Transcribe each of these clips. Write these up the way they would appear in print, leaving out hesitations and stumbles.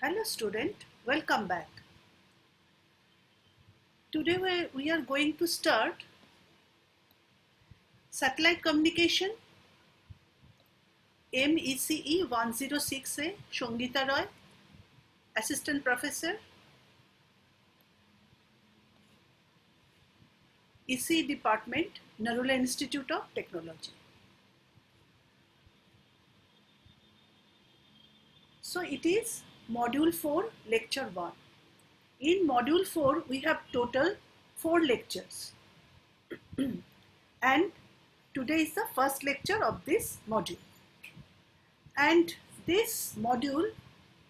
Hello student, welcome back. Today we are going to start satellite communication MECE 106A, Shongita Roy, Assistant Professor, ECE Department, Narula Institute of Technology. So it is Module 4, Lecture 1. In Module 4, we have total 4 lectures. And today is the first lecture of this module. And this module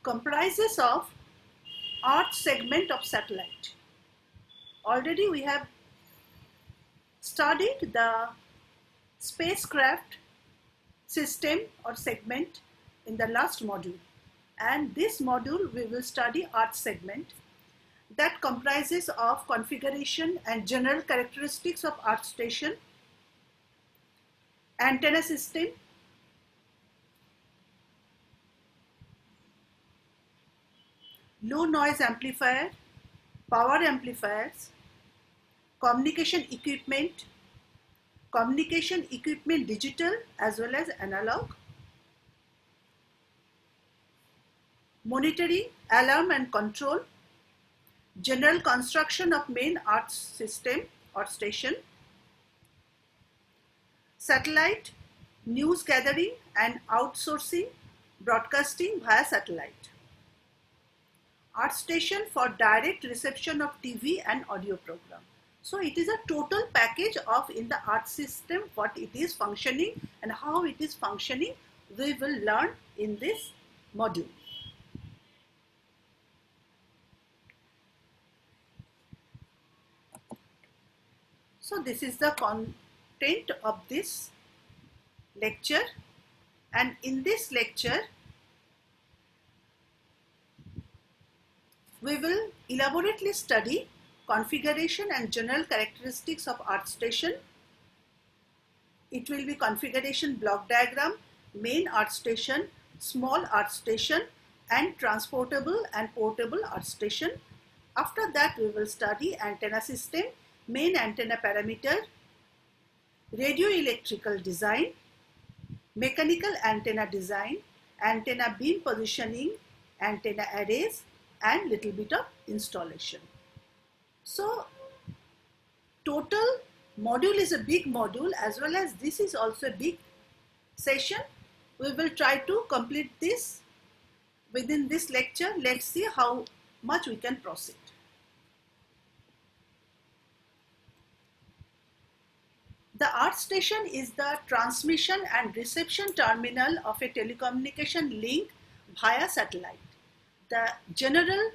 comprises of Earth segment of satellite. Already we have studied the spacecraft system or segment in the last module, and this module we will study Earth segment that comprises of configuration and general characteristics of Earth station, antenna system, low noise amplifier, power amplifiers, communication equipment digital as well as analog, monitoring, alarm and control, general construction of main Earth system or station, satellite, news gathering and outsourcing, broadcasting via satellite, Earth station for direct reception of TV and audio program. So it is a total package of in the Earth system what it is functioning and how it is functioning we will learn in this module. So this is the content of this lecture, and in this lecture we will elaborately study configuration and general characteristics of Earth station. It will be configuration block diagram, main Earth station, small Earth station and transportable and portable Earth station. After that we will study antenna system, main antenna parameter, radio electrical design, mechanical antenna design, antenna beam positioning, antenna arrays and little bit of installation. So total module is a big module as well as this is also a big session. We will try to complete this within this lecture. Let's see how much we can proceed. The Earth station is the transmission and reception terminal of a telecommunication link via satellite. The general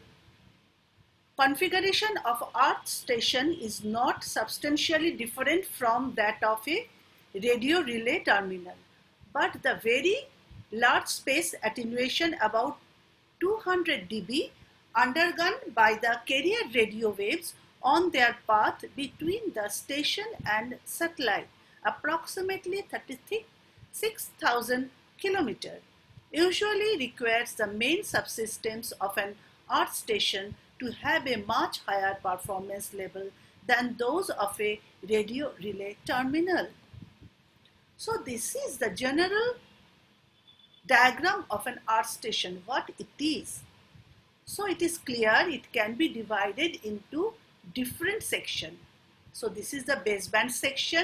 configuration of Earth station is not substantially different from that of a radio relay terminal, but the very large space attenuation about 200 dB undergone by the carrier radio waves on their path between the station and satellite, approximately 36,000 km, usually requires the main subsystems of an Earth station to have a much higher performance level than those of a radio relay terminal. So this is the general diagram of an Earth station, what it is. So it is clear it can be divided into different sections. So this is the baseband section,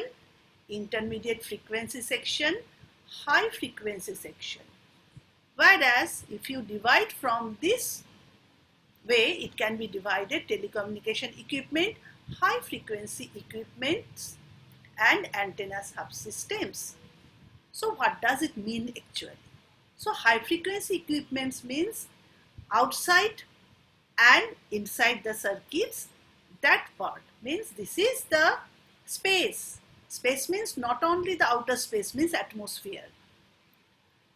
intermediate frequency section, high frequency section. Whereas if you divide from this way, it can be divided telecommunication equipment, high frequency equipments and antenna subsystems. So what does it mean actually? So high frequency equipments means outside and inside the circuits. That part means this is the space. Space means not only the outer space, means atmosphere.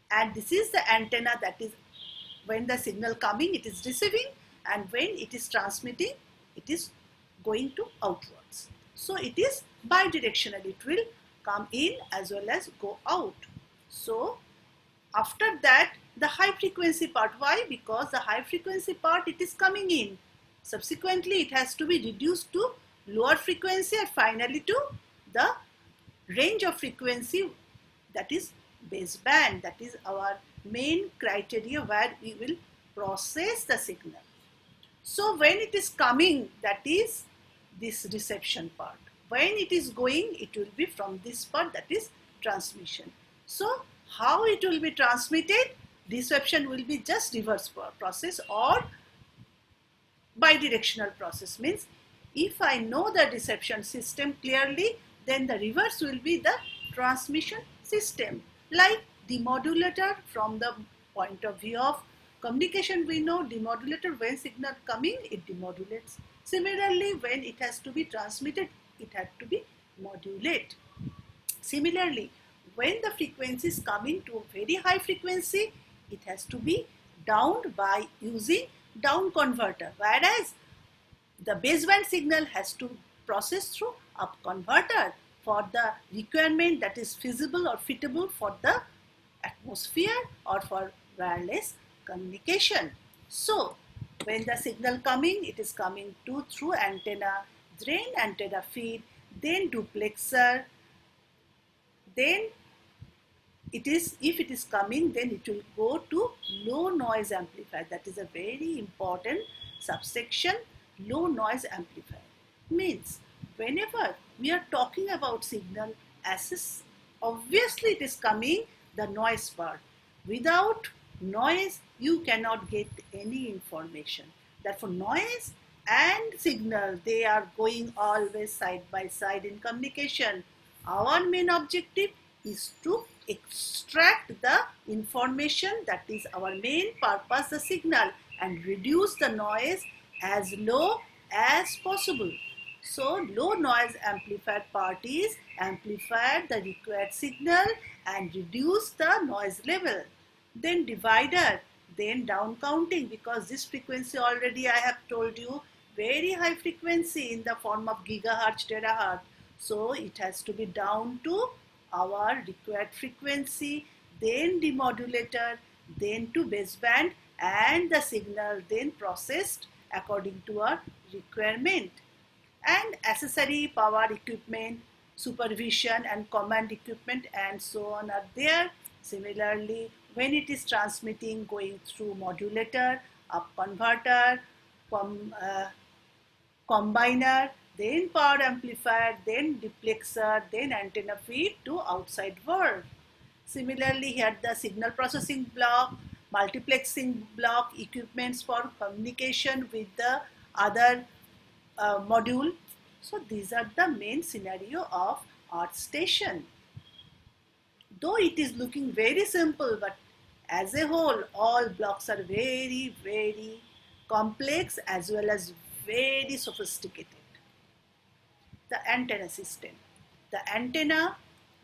And this is the antenna, that is when the signal coming it is receiving, and when it is transmitting it is going to outwards. So it is bidirectional, it will come in as well as go out. So after that the high frequency part. Why? Because the high frequency part, it is coming in. Subsequently, it has to be reduced to lower frequency and finally to the range of frequency, that is baseband. That is our main criteria where we will process the signal. So when it is coming, that is this reception part. When it is going, it will be from this part, that is transmission. So how it will be transmitted? Reception will be just reverse process or bidirectional process. Means if I know the reception system clearly, then the reverse will be the transmission system. Like demodulator, from the point of view of communication, we know demodulator, when signal coming, it demodulates. Similarly, when it has to be transmitted, it had to be modulate. Similarly, when the frequency is coming to a very high frequency, it has to be downed by using down converter, whereas the baseband signal has to process through up converter for the requirement that is feasible or fitable for the atmosphere or for wireless communication. So when the signal coming, it is coming through antenna, then antenna feed, then duplexer, then it is, if it is coming, then it will go to low noise amplifier. That is a very important subsection, low noise amplifier. Means whenever we are talking about signal, obviously it is coming the noise part. Without noise, you cannot get any information. Therefore, noise and signal, they are going always side by side in communication. Our main objective is to extract the information, that is our main purpose, the signal, and reduce the noise as low as possible. So low noise amplifier part is amplify the required signal and reduce the noise level. Then divider, then down counting, because this frequency already I have told you, very high frequency in the form of gigahertz, terahertz. So it has to be down to our required frequency, then demodulator, then to baseband, and the signal then processed according to our requirement. And accessory power equipment, supervision and command equipment and so on are there. Similarly, when it is transmitting, going through modulator, up converter, combiner, then power amplifier, then duplexer, then antenna feed to outside world. Similarly, here the signal processing block, multiplexing block, equipments for communication with the other module. So these are the main scenario of earth station. Though it is looking very simple, but as a whole, all blocks are very, very complex as well as very sophisticated. The antenna system. The antenna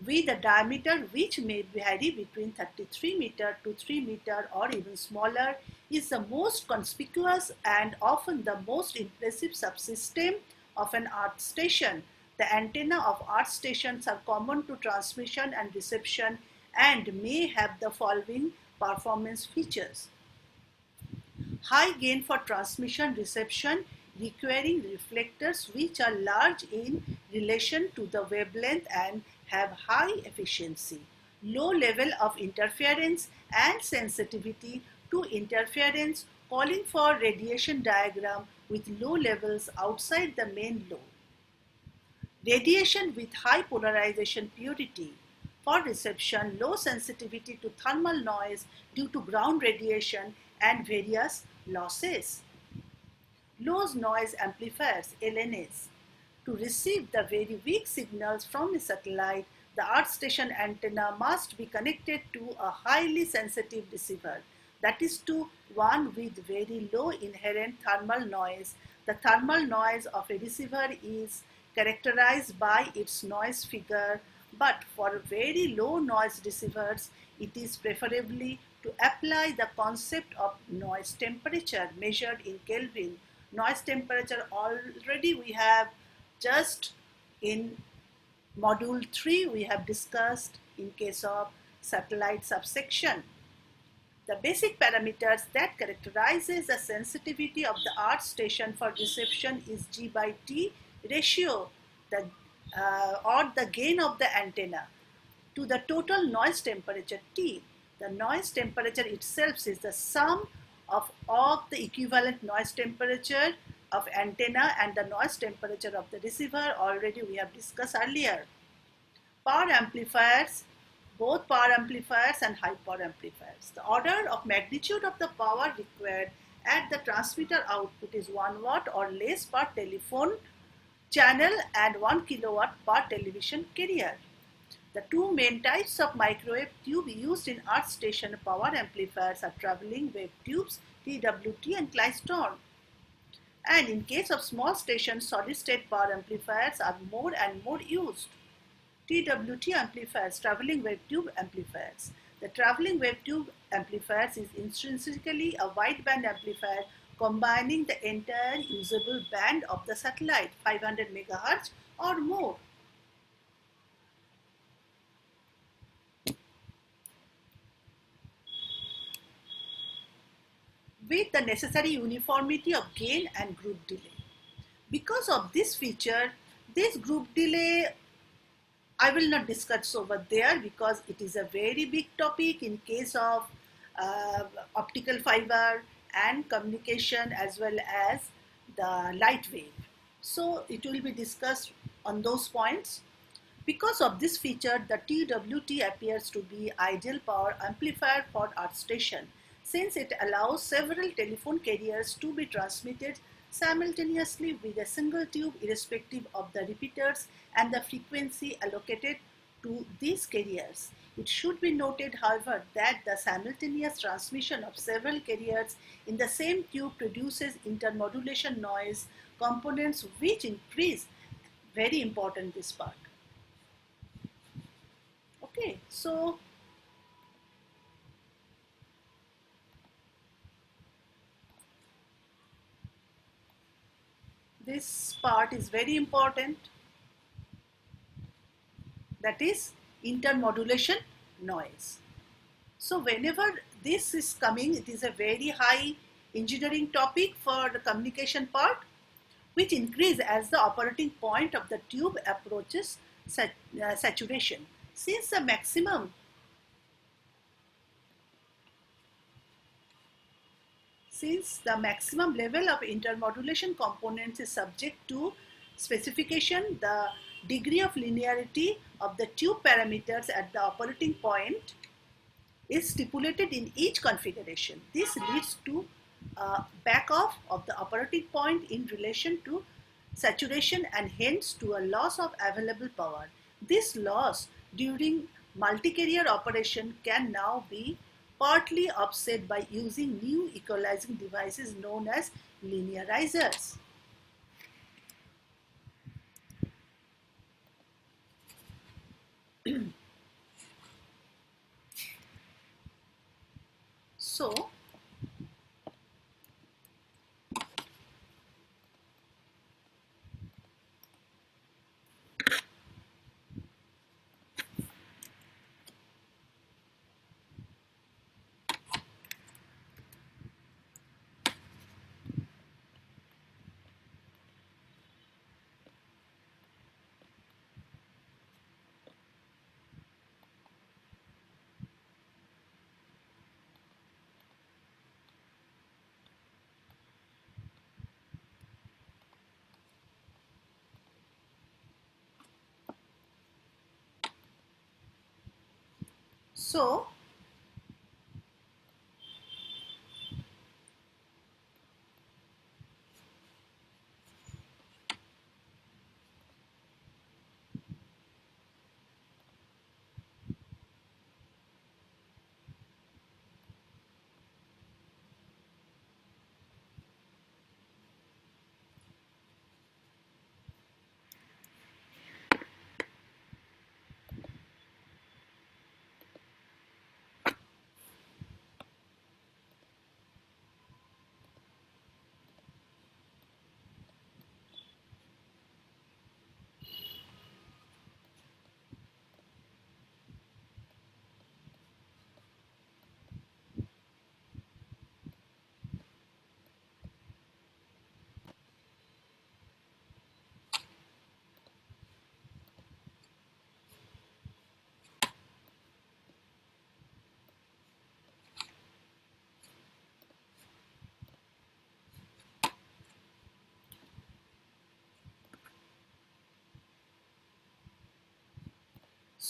with a diameter which may vary between 33 meter to 3 meter or even smaller is the most conspicuous and often the most impressive subsystem of an earth station. The antenna of earth stations are common to transmission and reception and may have the following performance features. High gain for transmission reception requiring reflectors which are large in relation to the wavelength and have high efficiency. Low level of interference and sensitivity to interference, calling for radiation diagram with low levels outside the main lobe. Radiation with high polarization purity. For reception, low sensitivity to thermal noise due to ground radiation and various losses. Low noise amplifiers, LNAs. To receive the very weak signals from a satellite, the earth station antenna must be connected to a highly sensitive receiver, that is to one with very low inherent thermal noise. The thermal noise of a receiver is characterized by its noise figure, but for very low noise receivers, it is preferably to apply the concept of noise temperature measured in Kelvin. Noise temperature already we have just in module 3 we have discussed in case of satellite subsection. The basic parameters that characterizes the sensitivity of the art station for reception is G by T ratio, or the gain of the antenna, to the total noise temperature T. The noise temperature itself is the sum of all the equivalent noise temperature of antenna and the noise temperature of the receiver. Already we have discussed earlier. Power amplifiers, both power amplifiers and high power amplifiers. The order of magnitude of the power required at the transmitter output is 1 watt or less per telephone channel and 1 kilowatt per television carrier. The two main types of microwave tube used in earth station power amplifiers are traveling wave tubes, TWT and Klystron. And in case of small stations, solid state power amplifiers are more and more used. TWT amplifiers, traveling wave tube amplifiers. The traveling wave tube amplifiers is intrinsically a wideband amplifier combining the entire usable band of the satellite, 500 MHz or more. With the necessary uniformity of gain and group delay. Because of this feature, this group delay I will not discuss over there because it is a very big topic in case of optical fiber and communication as well as the light wave. So it will be discussed on those points. Because of this feature, the TWT appears to be ideal power amplifier for earth station since it allows several telephone carriers to be transmitted simultaneously with a single tube irrespective of the repeaters and the frequency allocated to these carriers. It should be noted, however, that the simultaneous transmission of several carriers in the same tube produces intermodulation noise components which increase, very important this part. Okay, so this part is very important, that is intermodulation noise. So whenever this is coming, it is a very high engineering topic for the communication part, which increase as the operating point of the tube approaches saturation. Since the maximum level of intermodulation components is subject to specification, the degree of linearity of the tube parameters at the operating point is stipulated in each configuration. This leads to back off of the operating point in relation to saturation and hence to a loss of available power. This loss during multi-carrier operation can now be partly offset by using new equalizing devices known as linearizers. So, so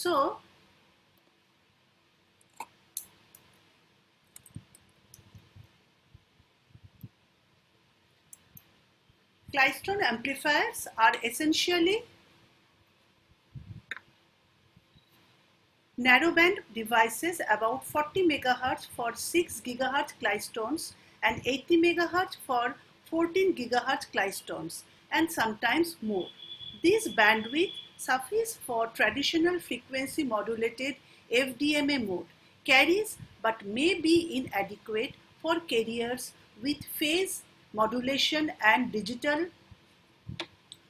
So, klystron amplifiers are essentially narrowband devices about 40 MHz for 6 GHz klystrons and 80 MHz for 14 GHz klystrons, and sometimes more. This bandwidth suffices for traditional frequency modulated FDMA mode, carries but may be inadequate for carriers with phase modulation and digital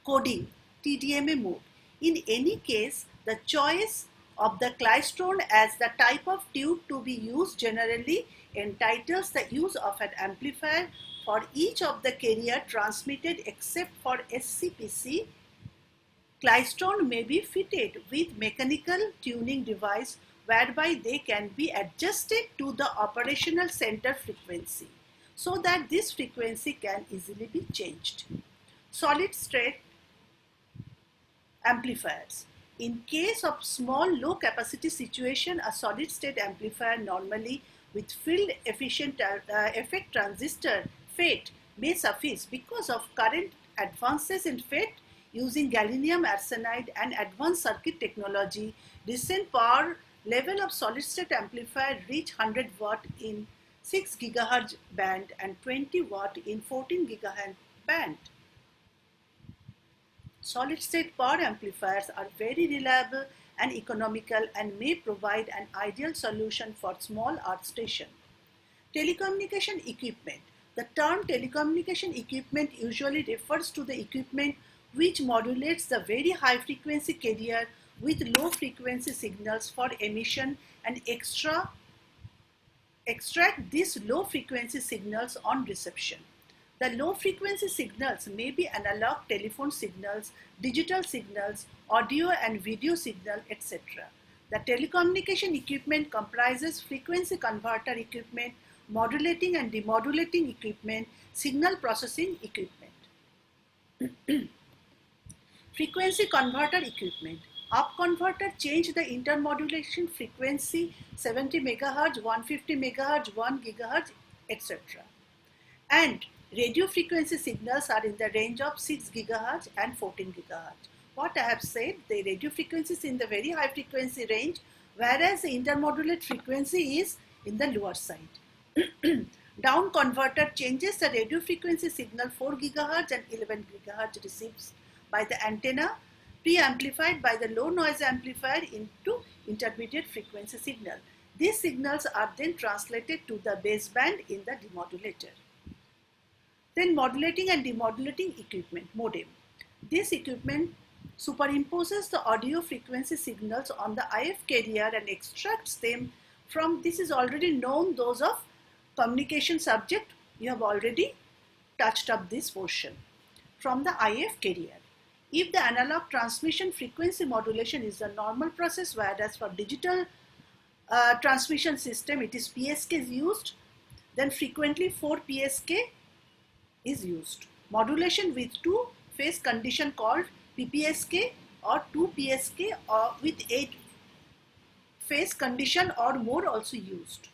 coding TDMA mode. In any case, the choice of the klystron as the type of tube to be used generally entitles the use of an amplifier for each of the carrier transmitted except for SCPC. Klystron may be fitted with mechanical tuning device whereby they can be adjusted to the operational center frequency so that this frequency can easily be changed. Solid state amplifiers. In case of small low capacity situation, a solid state amplifier normally with field efficient effect transistor FET may suffice because of current advances in FET using gallium arsenide and advanced circuit technology. Recent power level of solid state amplifier reach 100 watt in 6 GHz band and 20 watt in 14 GHz band. Solid-state power amplifiers are very reliable and economical and may provide an ideal solution for small earth station. Telecommunication equipment. The term telecommunication equipment usually refers to the equipment which modulates the very high frequency carrier with low frequency signals for emission and extract these low frequency signals on reception. The low frequency signals may be analog telephone signals, digital signals, audio and video signal, etc. The telecommunication equipment comprises frequency converter equipment, modulating and demodulating equipment, signal processing equipment. Frequency converter equipment. Up converter change the intermodulation frequency 70 MHz, 150 MHz, 1 GHz, etc. And radio frequency signals are in the range of 6 GHz and 14 GHz. What I have said, the radio frequency is in the very high frequency range, whereas the intermodulate frequency is in the lower side. Down converter changes the radio frequency signal 4 GHz and 11 GHz received by the antenna, pre-amplified by the low noise amplifier into intermediate frequency signal. These signals are then translated to the baseband in the demodulator. Then modulating and demodulating equipment, modem. This equipment superimposes the audio frequency signals on the IF carrier and extracts them from, this is already known, those of communication subject, you have already touched up this portion, from the IF carrier. If the analog transmission frequency modulation is a normal process, whereas for digital transmission system it is PSK is used, then frequently 4 PSK is used. Modulation with 2 phase condition called PPSK or 2 PSK or with 8 phase condition or more also used.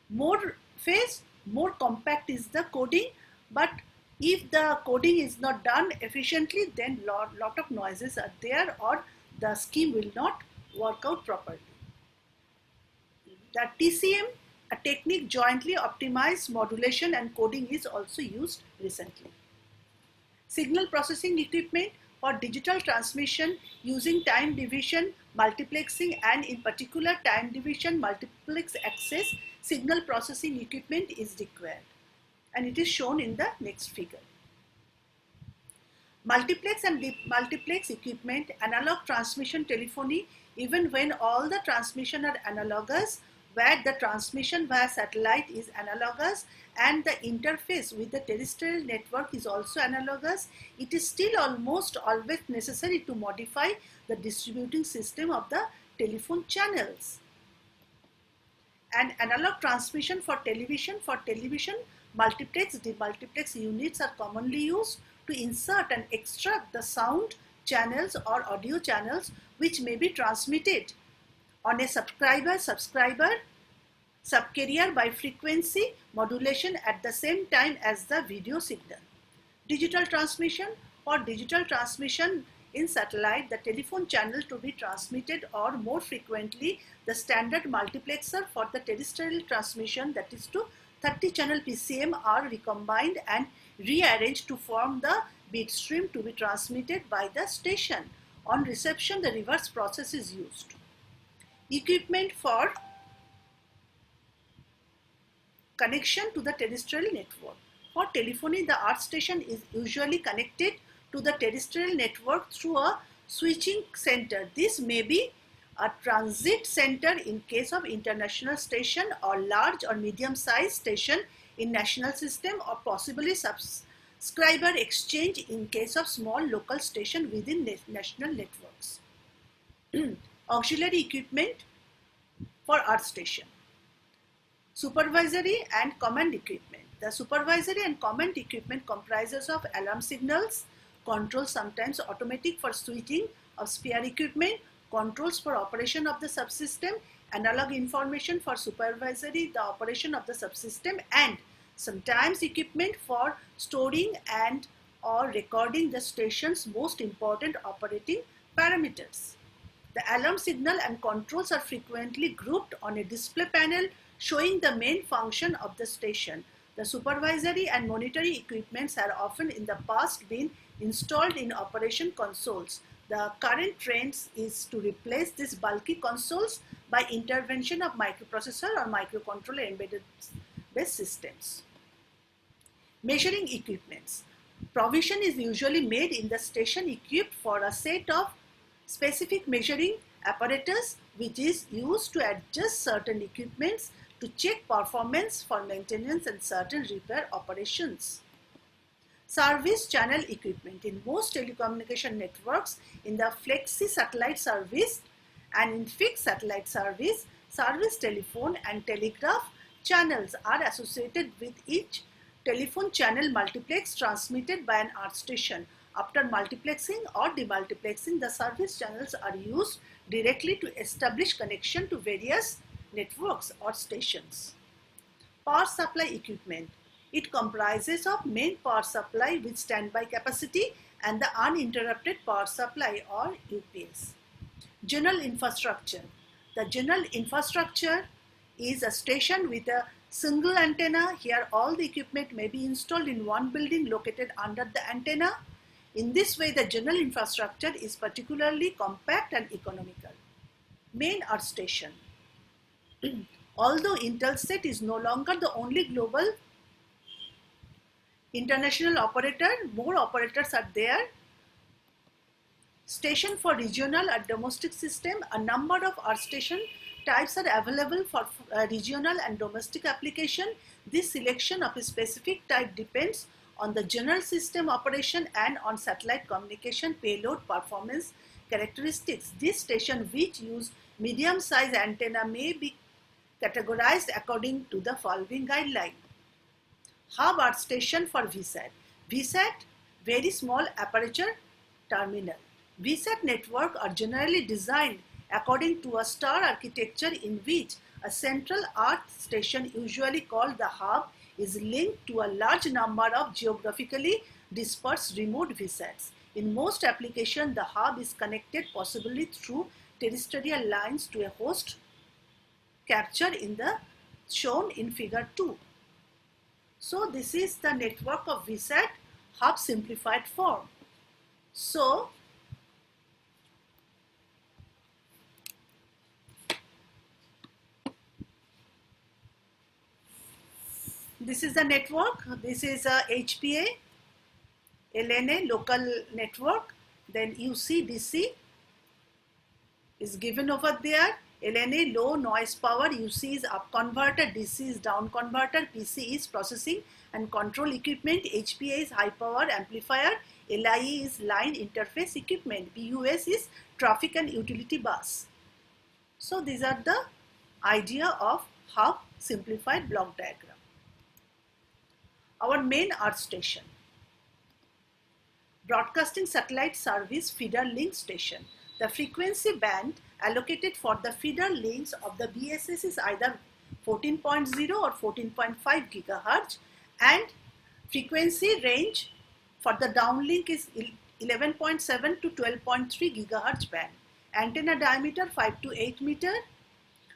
More phase, more compact is the coding, but if the coding is not done efficiently, then lot of noises are there or the scheme will not work out properly. The TCM, a technique jointly optimized modulation and coding, is also used recently. Signal processing equipment for digital transmission using time division, multiplexing, and in particular time division multiplex access signal processing equipment is required, and it is shown in the next figure. Multiplex and multiplex equipment, analog transmission telephony, even when all the transmission are analogous, where the transmission via satellite is analogous and the interface with the terrestrial network is also analogous, it is still almost always necessary to modify the distributing system of the telephone channels. And analog transmission for television multiplex, demultiplex units are commonly used to insert and extract the sound channels or audio channels which may be transmitted on a subscriber subcarrier by frequency modulation at the same time as the video signal. Digital transmission. For digital transmission in satellite, the telephone channel to be transmitted, or more frequently the standard multiplexer for the terrestrial transmission, that is to 30 channel PCM, are recombined and rearranged to form the bit stream to be transmitted by the station. On reception, the reverse process is used. Equipment for connection to the terrestrial network. For telephony, the earth station is usually connected to the terrestrial network through a switching center. This may be a transit center in case of international station, or large or medium sized station in national system, or possibly subscriber exchange in case of small local station within national networks. Auxiliary equipment for earth station. Supervisory and command equipment. The supervisory and command equipment comprises of alarm signals, controls sometimes automatic for switching of spare equipment, controls for operation of the subsystem, analog information for supervisory the operation of the subsystem, and sometimes equipment for storing and or recording the station's most important operating parameters. The alarm signal and controls are frequently grouped on a display panel showing the main function of the station. The supervisory and monitoring equipments have often in the past been installed in operation consoles. The current trend is to replace these bulky consoles by intervention of microprocessor or microcontroller embedded based systems. Measuring equipments. Provision is usually made in the station equipped for a set of specific measuring apparatus which is used to adjust certain equipments to check performance for maintenance and certain repair operations. Service channel equipment. In most telecommunication networks, in the flexi satellite service and in fixed satellite service, service telephone and telegraph channels are associated with each telephone channel multiplex transmitted by an earth station. After multiplexing or demultiplexing, the service channels are used directly to establish connection to various networks or stations. Power supply equipment. It comprises of main power supply with standby capacity and the uninterrupted power supply or UPS. General infrastructure. The general infrastructure is a station with a single antenna. Here all the equipment may be installed in one building located under the antenna. In this way, the general infrastructure is particularly compact and economical. Main earth station. Although Intelsat is no longer the only global international operator, more operators are there. Station for regional or domestic system. A number of earth station types are available for regional and domestic application. This selection of a specific type depends on the general system operation and on satellite communication payload performance characteristics. This station which use medium-sized antenna may be categorized according to the following guideline. Hub earth station for VSAT. VSAT, very small aperture terminal. VSAT network are generally designed according to a star architecture in which a central earth station, usually called the hub, is linked to a large number of geographically dispersed remote VSATs. In most applications, the hub is connected possibly through terrestrial lines to a host captured in the shown in figure 2. So this is the network of VSAT hub simplified form. So this is the network. This is a HPA, LNA local network. Then UC DC is given over there. LNA low noise power, UC is up converter, DC is down converter, PC is processing and control equipment, HPA is high power amplifier, LIE is line interface equipment, BUS is traffic and utility bus. So these are the idea of hub simplified block diagram. Our main earth station. Broadcasting satellite service feeder link station. The frequency band allocated for the feeder links of the BSS is either 14.0 or 14.5 GHz, and frequency range for the downlink is 11.7 to 12.3 GHz band. Antenna diameter 5 to 8 meter.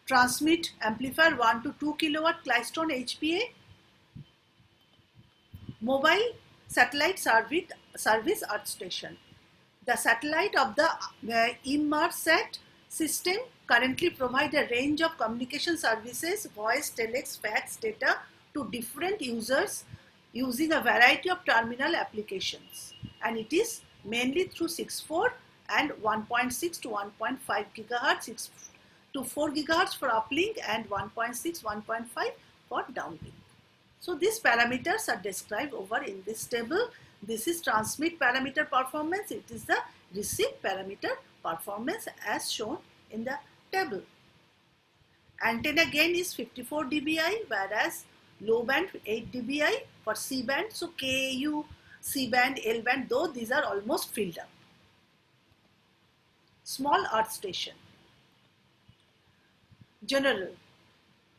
Transmit amplifier 1 to 2 kilowatt Klystron HPA. Mobile satellite service earth station. The satellite of the Inmarsat system currently provide a range of communication services, voice, telex, fax, data to different users using a variety of terminal applications, and it is mainly through 6.4 and 1.6 to 1.5 GHz, 6 to 4 GHz for uplink and 1.6, 1.5 for downlink. So these parameters are described over in this table. This is transmit parameter performance. It is the receive parameter performance as shown in the table. Antenna gain is 54 dBi, whereas low band 8 dBi for C band. So KU, C band, L band, though these are almost filled up. Small earth station. General.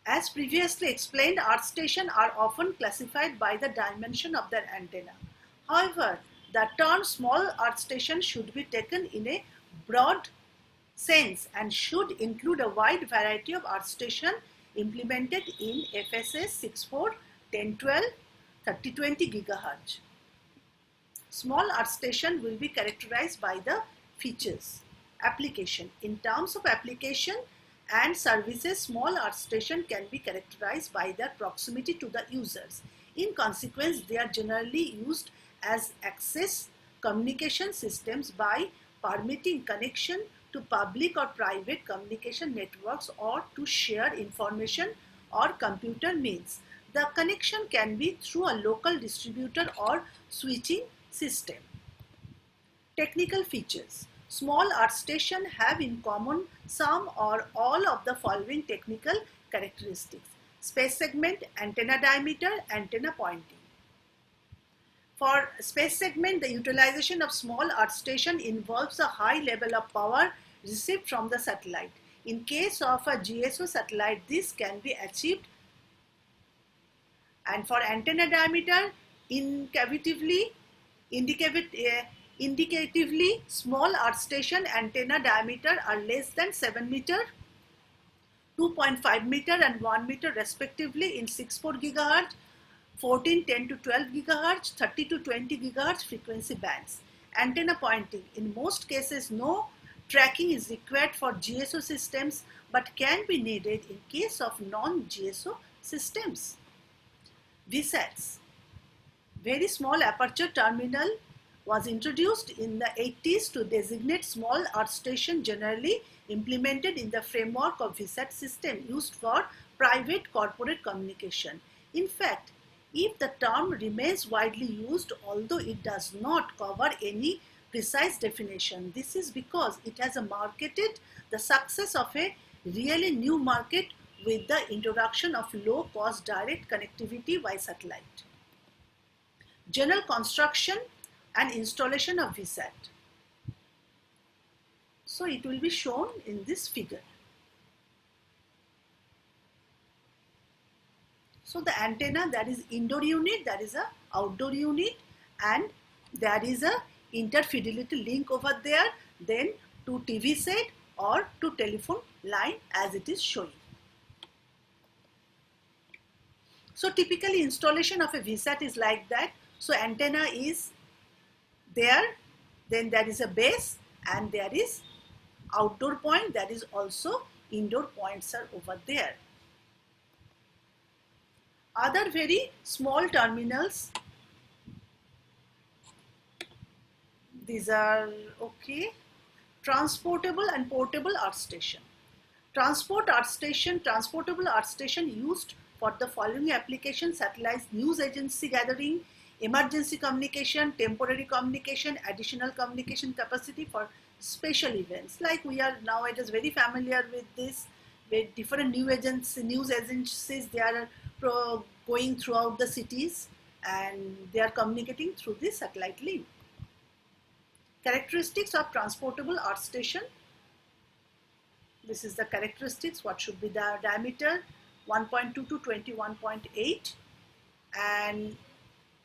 As previously explained, earth stations are often classified by the dimension of their antenna. However, the term small earth station should be taken in a broad sense and should include a wide variety of earth stations implemented in FSS 6.4, 10.12, 30.20 GHz. Small earth station will be characterized by the features. Application. In terms of application and services, small earth station can be characterized by their proximity to the users. In consequence, they are generally used as access communication systems by permitting connection to public or private communication networks or to share information or computer means. The connection can be through a local distributor or switching system. Technical features. Small earth stations have in common some or all of the following technical characteristics. Space segment, antenna diameter, antenna pointing. For space segment, the utilization of small earth station involves a high level of power received from the satellite. In case of a GSO satellite, this can be achieved. And for antenna diameter, indicatively, small earth station antenna diameter are less than 7 meter, 2.5 meter and 1 meter respectively in 6.4 GHz, 14, 10 to 12 GHz, 30 to 20 GHz frequency bands. Antenna pointing. In most cases, no tracking is required for GSO systems but can be needed in case of non-GSO systems. VSATs. Very small aperture terminal was introduced in the 80s to designate small earth station generally implemented in the framework of VSAT system used for private corporate communication. In fact, if the term remains widely used, although it does not cover any precise definition, this is because it has marketed the success of a really new market with the introduction of low-cost direct connectivity by satellite. General construction and installation of VSAT. So it will be shown in this figure. So the antenna, there is indoor unit, there is a outdoor unit, and there is a interfidelity link over there, then to TV set or to telephone line as it is showing. So typically installation of a VSAT is like that. So antenna is there, then there is a base and there is outdoor point, there is also indoor points are over there. Other very small terminals, these are okay. Transportable and portable earth station. Transportable earth station used for the following applications: satellite news agency gathering, emergency communication, temporary communication, additional communication capacity for special events. Like we are nowadays very familiar with this, with different news agencies, they are going throughout the cities and they are communicating through this satellite link. Characteristics of transportable earth station. This is the characteristics. What should be the diameter? 1.2 to 21.8, and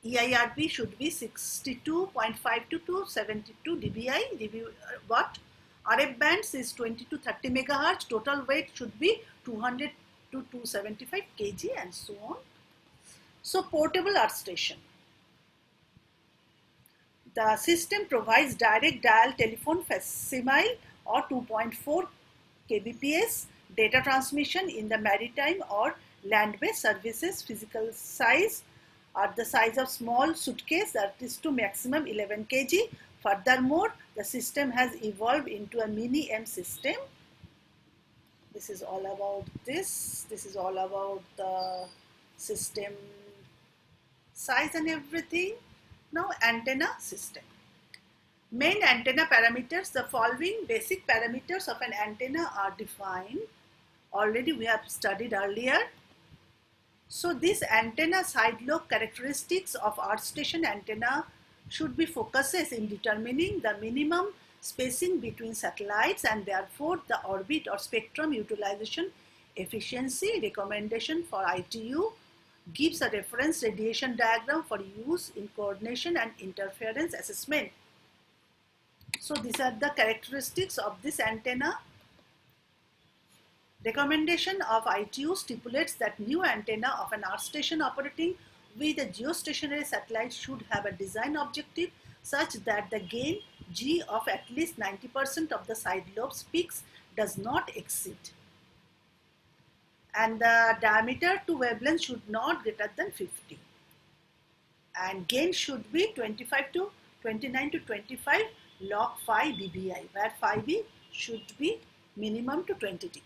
EIRP should be 62.52 to 72 dBi watt. RF bands is 20 to 30 megahertz. Total weight should be 200 to 275 kg and so on. So portable earth station. The system provides direct dial telephone facsimile or 2.4 kbps data transmission in the maritime or land-based services. Physical size are the size of small suitcase, that is to maximum 11 kg. Furthermore, the system has evolved into a mini M system. This is all about this. This is all about the system size and everything. Now antenna system. Main antenna parameters. The following basic parameters of an antenna are defined. Already we have studied earlier. So this antenna side lobe characteristics of earth station antenna should be focuses in determining the minimum spacing between satellites and therefore the orbit or spectrum utilization efficiency. Recommendation for ITU gives a reference radiation diagram for use in coordination and interference assessment. So these are the characteristics of this antenna. Recommendation of ITU stipulates that new antenna of an earth station operating with a geostationary satellite should have a design objective such that the gain G of at least 90% of the side lobes peaks does not exceed, and the diameter to wavelength should not greater than 50, and gain should be 29 to 25 log 5 dBi, where 5b should be minimum to 20 degree.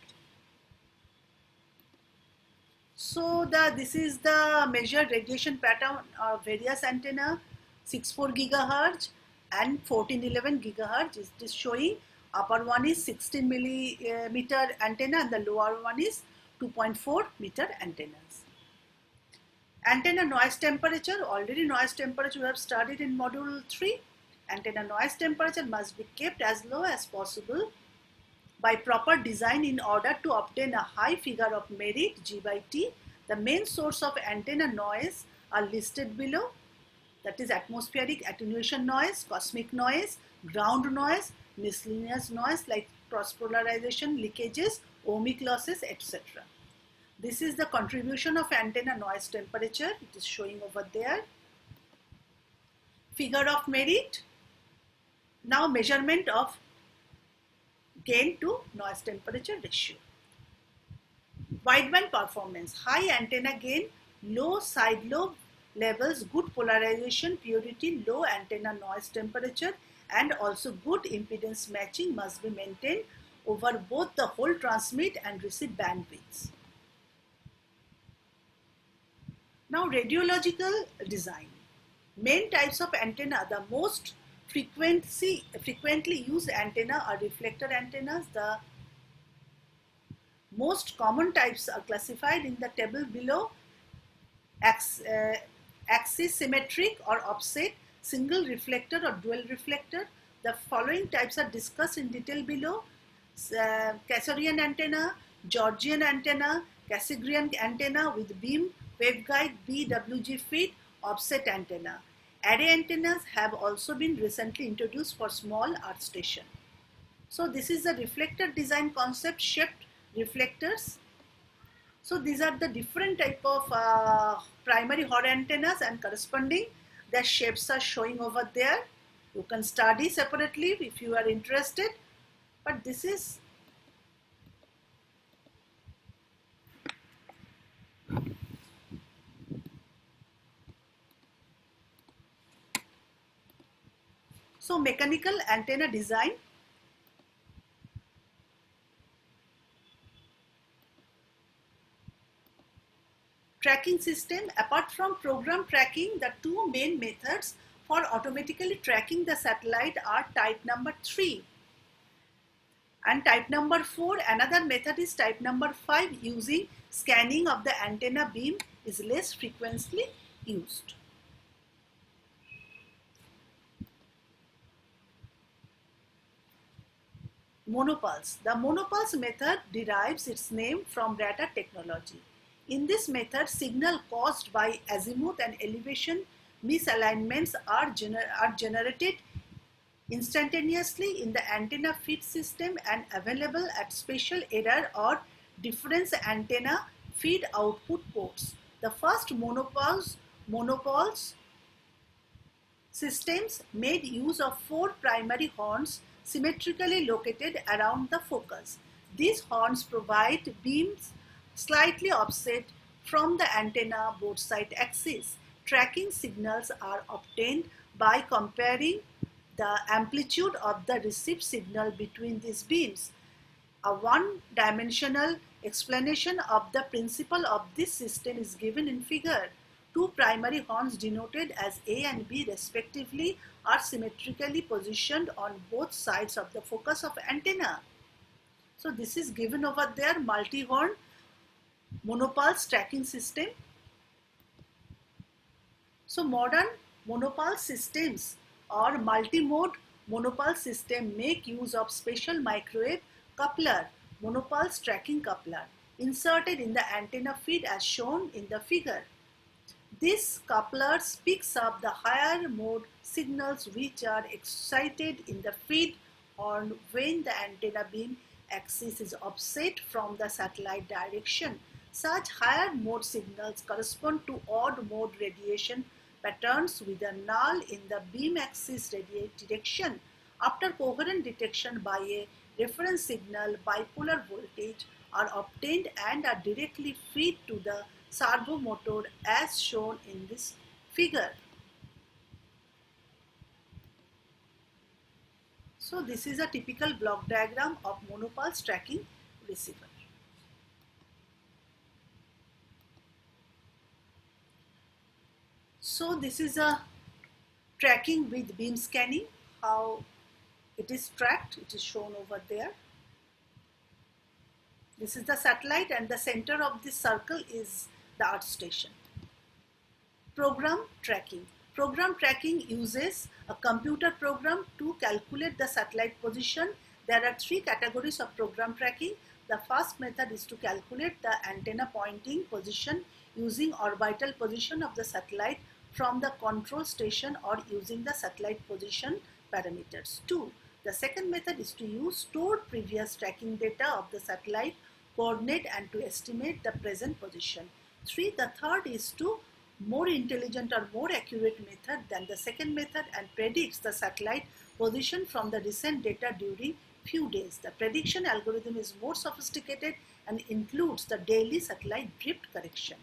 So this is the measured radiation pattern of various antenna. 64 gigahertz and 1411 gigahertz. It is showing upper one is 16 millimeter antenna and the lower one is 2.4 meter antennas. Antenna noise temperature. Already noise temperature we have studied in module 3. Antenna noise temperature must be kept as low as possible by proper design in order to obtain a high figure of merit G by T. The main source of antenna noise are listed below, that is atmospheric attenuation noise, cosmic noise, ground noise, miscellaneous noise like cross-polarization, leakages, ohmic losses, etc. This is the contribution of antenna noise temperature. It is showing over there. Figure of merit. Now measurement of gain to noise temperature ratio. Wideband performance. High antenna gain, low side lobe levels, good polarization, purity, low antenna noise temperature, and also good impedance matching must be maintained over both the whole transmit and receive bandwidths. Now radiological design. Main types of antenna. The most frequently used antenna are reflector antennas. The most common types are classified in the table below: axis symmetric or offset, single reflector or dual reflector. The following types are discussed in detail below: Casorian antenna, Georgian antenna, Cassegrain antenna with beam, waveguide, BWG feed, offset antenna. Array antennas have also been recently introduced for small earth station. So this is the reflector design concept, shaped reflectors. So these are the different type of primary Hall antennas and corresponding their shapes are showing over there. You can study separately if you are interested, but this is so mechanical antenna design. Tracking system. Apart from program tracking, the two main methods for automatically tracking the satellite are type number 3 and type number 4. Another method is type number 5. Using scanning of the antenna beam is less frequently used. Monopulse. The monopulse method derives its name from radar technology. In this method, signal caused by azimuth and elevation misalignments are generated instantaneously in the antenna feed system and available at spatial error or difference antenna feed output ports. The first monopulse systems made use of 4 primary horns symmetrically located around the focus. These horns provide beams slightly offset from the antenna both side axis. Tracking signals are obtained by comparing the amplitude of the received signal between these beams. A one-dimensional explanation of the principle of this system is given in figure. Two primary horns denoted as A and B respectively are symmetrically positioned on both sides of the focus of antenna. So this is given over there, multi-horn monopulse tracking system. So modern monopulse systems or multi-mode monopulse system make use of special microwave coupler, monopulse tracking coupler, inserted in the antenna feed as shown in the figure. This coupler picks up the higher mode signals which are excited in the feed horn when the antenna beam axis is offset from the satellite direction. Such higher mode signals correspond to odd mode radiation patterns with a null in the beam axis direction. After coherent detection by a reference signal, bipolar voltage are obtained and are directly fed to the servo motor as shown in this figure. So this is a typical block diagram of monopulse tracking receiver. So this is a tracking with beam scanning, how it is tracked, it is shown over there. This is the satellite and the center of this circle is the earth station. Program tracking. Program tracking uses a computer program to calculate the satellite position. There are 3 categories of program tracking. The first method is to calculate the antenna pointing position using orbital position of the satellite from the control station or using the satellite position parameters. 2. The second method is to use stored previous tracking data of the satellite coordinate and to estimate the present position. 3. The third is to more intelligent or more accurate method than the second method and predicts the satellite position from the recent data during few days. The prediction algorithm is more sophisticated and includes the daily satellite drift correction.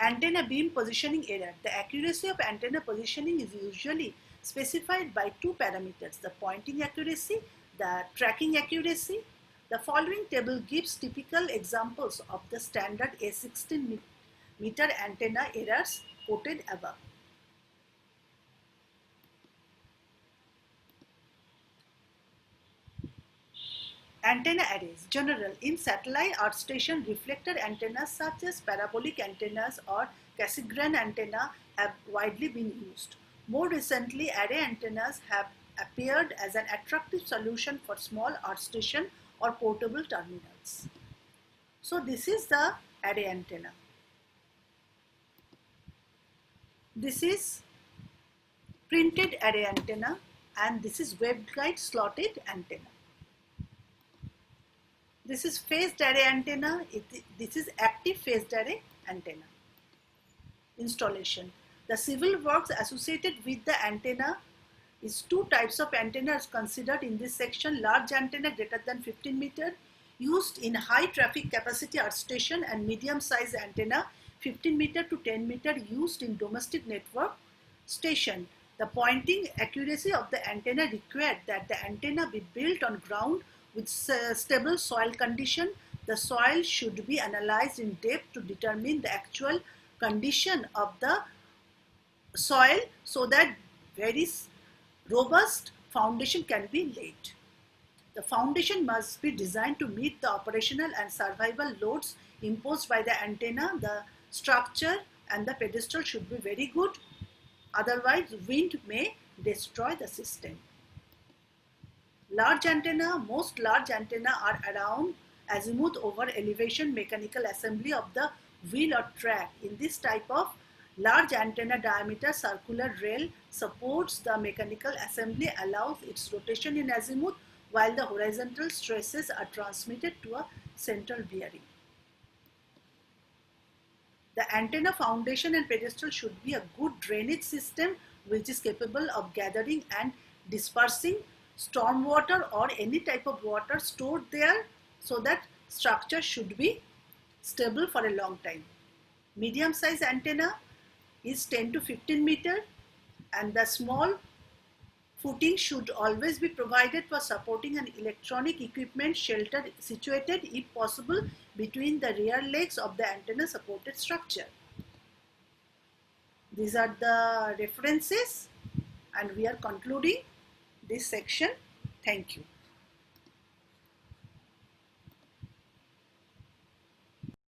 Antenna beam positioning error. The accuracy of antenna positioning is usually specified by 2 parameters, the pointing accuracy, the tracking accuracy. The following table gives typical examples of the standard A16 meter antenna errors quoted above. Antenna arrays. General. In satellite earth station, reflector antennas such as parabolic antennas or Cassegrain antenna have widely been used. More recently, array antennas have appeared as an attractive solution for small earth station or portable terminals. So this is the array antenna. This is printed array antenna and this is waveguide slotted antenna. This is phased array antenna. This is active phased array antenna. Installation. The civil works associated with the antenna is 2 types of antennas considered in this section. Large antenna greater than 15 meter used in high traffic capacity earth station and medium size antenna 15 meter to 10 meter used in domestic network station. The pointing accuracy of the antenna required that the antenna be built on ground with stable soil condition. The soil should be analyzed in depth to determine the actual condition of the soil so that very robust foundation can be laid. The foundation must be designed to meet the operational and survival loads imposed by the antenna. The structure and the pedestal should be very good, otherwise wind may destroy the system. Most large antenna are around azimuth over elevation mechanical assembly of the wheel or track. In this type of large antenna diameter circular rail supports the mechanical assembly, allows its rotation in azimuth while the horizontal stresses are transmitted to a central bearing. The antenna foundation and pedestal should be a good drainage system which is capable of gathering and dispersing stormwater or any type of water stored there, so that structure should be stable for a long time. Medium size antenna is 10 to 15 meter, and the small footing should always be provided for supporting an electronic equipment shelter situated if possible between the rear legs of the antenna supported structure. These are the references, and we are concluding this section. Thank you.